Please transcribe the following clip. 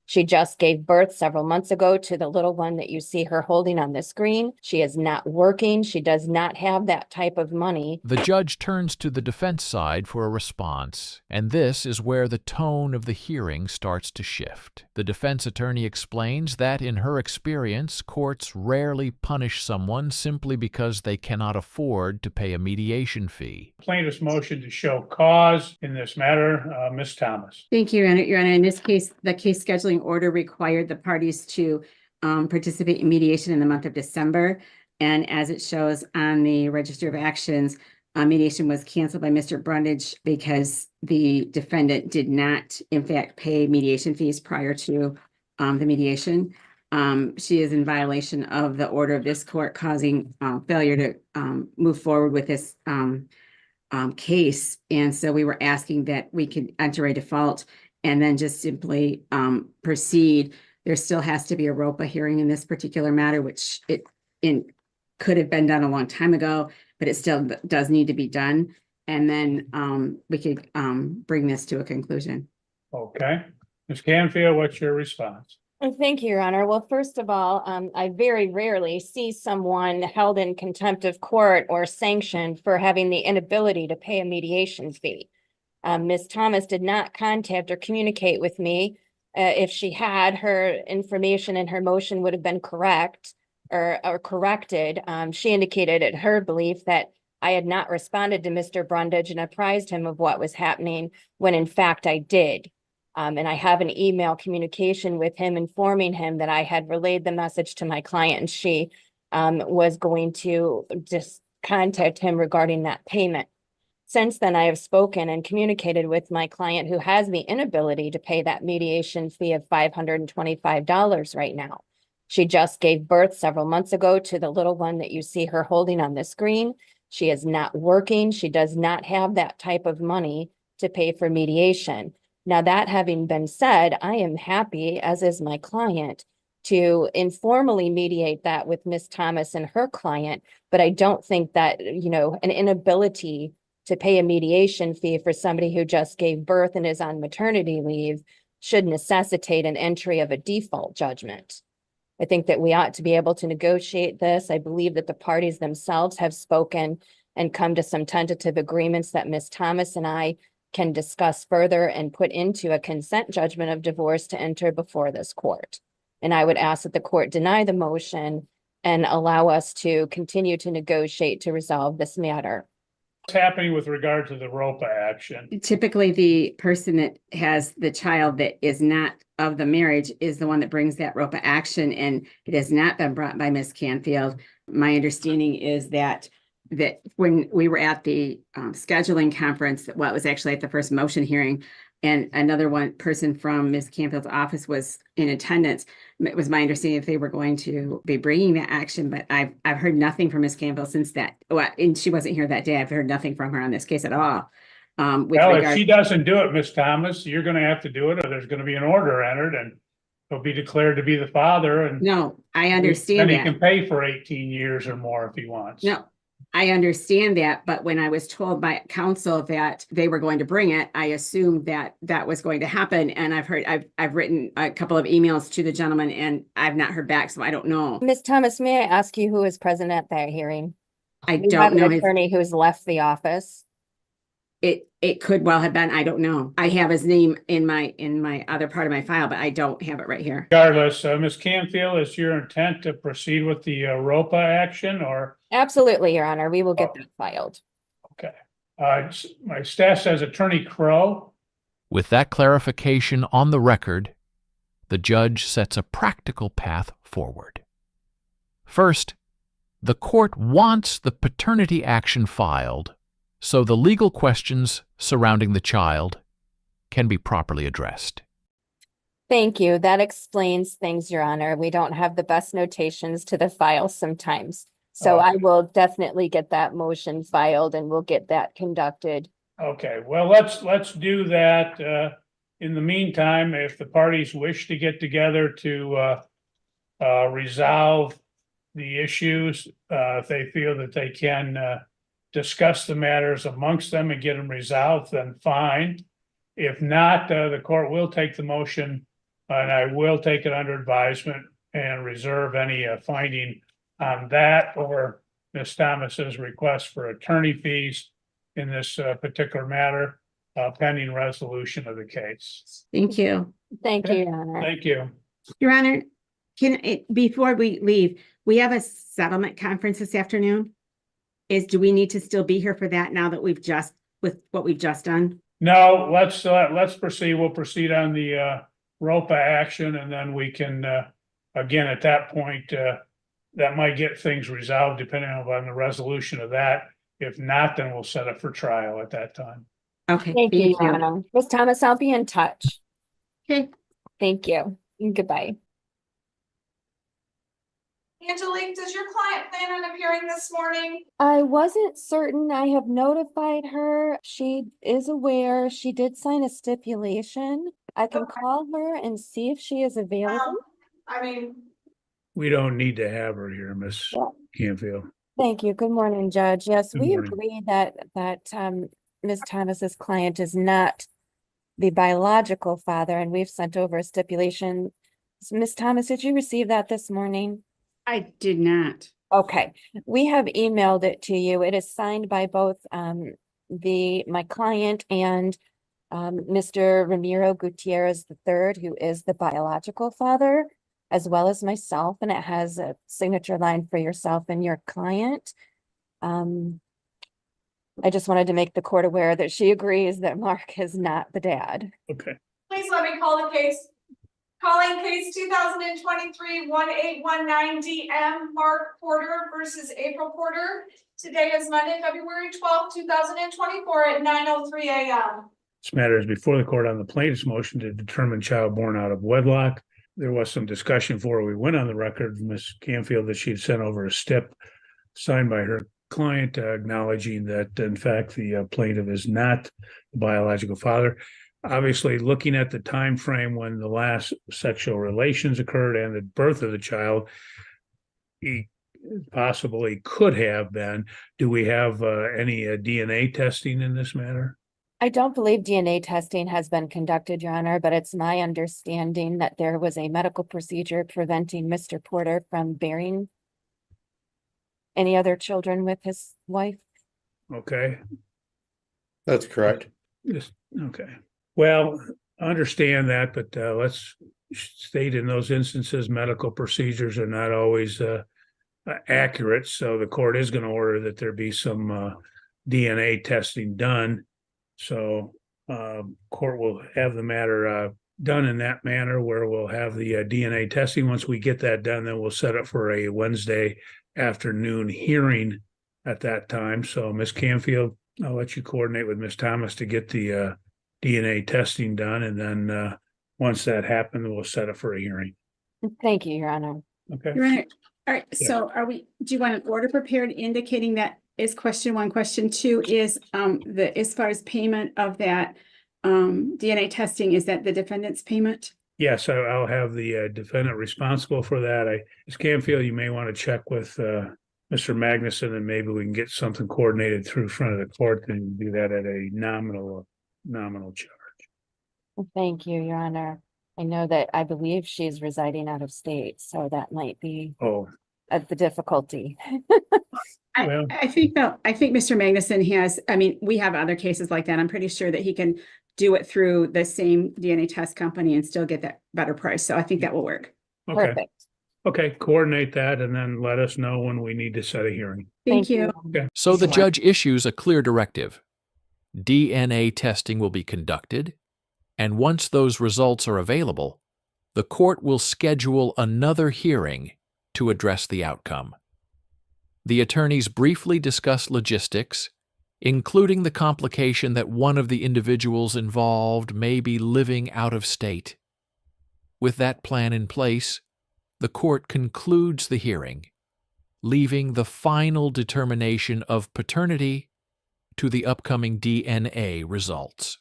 She just gave birth several months ago to the little one that you see her holding on the screen. She is not working. She does not have that type of money. The judge turns to the defense side for a response, and this is where the tone of the hearing starts to shift. The defense attorney explains that, in her experience, courts rarely punish someone simply because they cannot afford to pay a mediation fee. Plaintiff's motion to show cause in this matter, Ms. Thomas. Thank you, Your Honor. Your Honor, in this case, the case scheduling order required the parties to participate in mediation in the month of December. And as it shows on the Register of Actions, mediation was canceled by Mr. Brundage because the defendant did not, in fact, pay mediation fees prior to the mediation. She is in violation of the order of this court, causing failure to move forward with this case. And so we were asking that we could enter a default and then just simply proceed. There still has to be a ROPA hearing in this particular matter, which it could have been done a long time ago, but it still does need to be done. And then we could bring this to a conclusion. Okay. Ms. Canfield, what's your response? Thank you, Your Honor. Well, first of all, I very rarely see someone held in contempt of court or sanctioned for having the inability to pay a mediation fee. Ms. Thomas did not contact or communicate with me. If she had, her information in her motion would have been correct or corrected. She indicated at her belief that I had not responded to Mr. Brundage and apprised him of what was happening when in fact I did. And I have an email communication with him informing him that I had relayed the message to my client, and she was going to just contact him regarding that payment. Since then, I have spoken and communicated with my client, who has the inability to pay that mediation fee of $525 right now. She just gave birth several months ago to the little one that you see her holding on the screen. She is not working. She does not have that type of money to pay for mediation. Now, that having been said, I am happy, as is my client, to informally mediate that with Ms. Thomas and her client, but I don't think that, an inability to pay a mediation fee for somebody who just gave birth and is on maternity leave should necessitate an entry of a default judgment. I think that we ought to be able to negotiate this. I believe that the parties themselves have spoken and come to some tentative agreements that Ms. Thomas and I can discuss further and put into a consent judgment of divorce to enter before this court. And I would ask that the court deny the motion and allow us to continue to negotiate to resolve this matter. What's happening with regard to the ROPA action? Typically, the person that has the child that is not of the marriage is the one that brings that ROPA action, and it has not been brought by Ms. Canfield. My understanding is that when we were at the scheduling conference, well, it was actually at the first motion hearing, and another person from Ms. Canfield's office was in attendance. It was my understanding if they were going to be bringing that action, but I've heard nothing from Ms. Canfield since that. Well, and she wasn't here that day. I've heard nothing from her on this case at all. If she doesn't do it, Ms. Thomas, you're going to have to do it, or there's going to be an order entered, and he'll be declared to be the father. And no, I understand that. And he can pay for 18 years or more if he wants. No. I understand that, but when I was told by counsel that they were going to bring it, I assumed that that was going to happen. And I've written a couple of emails to the gentleman, and I've not heard back, so I don't know. Ms. Thomas, may I ask you who was present at that hearing? I don't know. An attorney who's left the office. It could well have been. I don't know. I have his name in my other part of my file, but I don't have it right here. Regardless, Ms. Canfield, is your intent to proceed with the ROPA action, or? Absolutely, Your Honor. We will get that filed. Okay. My staff says Attorney Crow. With that clarification on the record, the judge sets a practical path forward. First, the court wants the paternity action filed so the legal questions surrounding the child can be properly addressed. Thank you. That explains things, Your Honor. We don't have the best notations to the file sometimes. So I will definitely get that motion filed, and we'll get that conducted. Okay, well, let's do that. In the meantime, if the parties wish to get together to resolve the issues, if they feel that they can discuss the matters amongst them and get them resolved, then fine. If not, the court will take the motion And I will take it under advisement and reserve any finding on that or Ms. Thomas's request for attorney fees in this particular matter, pending resolution of the case. Thank you. Thank you, Your Honor. Thank you. Your Honor, before we leave, we have a settlement conference this afternoon. Do we need to still be here for that now that with what we've just done? No, let's proceed. We'll proceed on the ROPA action, and then we can again at that point that might get things resolved depending on the resolution of that. If not, then we'll set it for trial at that time. Okay, Thank you, Your Honor. Ms. Thomas, I'll be in touch. Okay. Thank you. Goodbye. Angelique, does your client plan on appearing this morning? I wasn't certain. I have notified her. She is aware. She did sign a stipulation. I can Okay. call her and see if she is available. I mean, We don't need to have her here, Miss Yeah. Canfield. Thank you. Good morning, Judge. Yes, Good we morning. agree that Ms. Thomas's client is not the biological father, and we've sent over a stipulation. Ms. Thomas, did you receive that this morning? I did not. Okay, we have emailed it to you. It is signed by both my client and Mr. Ramiro Gutierrez III, who is the biological father, as well as myself, and it has a signature line for yourself and your client. I just wanted to make the court aware that she agrees that Mark is not the dad. Okay. please let me call the case. Calling case 2023-1819 DM Mark Porter versus April Porter. Today is Monday, February 12th, 2024 at 9:03 a.m. This matter is before the court on the plaintiff's motion to determine child born out of wedlock. There was some discussion before we went on the record, Ms. Canfield, that she had sent over a stip signed by her client acknowledging that in fact the plaintiff is not the biological father. Obviously, looking at the time frame when the last sexual relations occurred and the birth of the child, he possibly could have been. Do we have any DNA testing in this matter? I don't believe DNA testing has been conducted, Your Honor, but it's my understanding that there was a medical procedure preventing Mr. Porter from bearing any other children with his wife. Okay. That's correct. Yes, okay. Well, understand that, but let's state in those instances, medical procedures are not always accurate. So the court is going to order that there be some DNA testing done. So court will have the matter done in that manner where we'll have the DNA testing. Once we get that done, then we'll set up for a Wednesday afternoon hearing at that time. So Ms. Canfield, I'll let you coordinate with Ms. Thomas to get the DNA testing done. And then once that happens, we'll set up for a hearing. Thank you, Your Honor. Okay. Your Honor, all right, Yeah. so do you want an order prepared indicating that is question one? Question two is as far as payment of that DNA testing, is that the defendant's payment? Yes, I'll have the defendant responsible for that. Ms. Canfield, you may want to check with Mr. Magnuson and maybe we can get something coordinated through front of the court and do that at a nominal charge. Thank you, Your Honor. I know that I believe she's residing out of state, so that might be Oh, the difficulty. Well- I think Mr. Magnuson has, I mean, we have other cases like that. I'm pretty sure that he can do it through the same DNA test company and still get that better price. So I think that will work. okay. Perfect. Okay, coordinate that and then let us know when we need to set a hearing. Thank you. Your Honor. So the Sure. judge issues a clear directive. DNA testing will be conducted, and once those results are available, the court will schedule another hearing to address the outcome. The attorneys briefly discuss logistics, including the complication that one of the individuals involved may be living out of state. With that plan in place, the court concludes the hearing, leaving the final determination of paternity to the upcoming DNA results.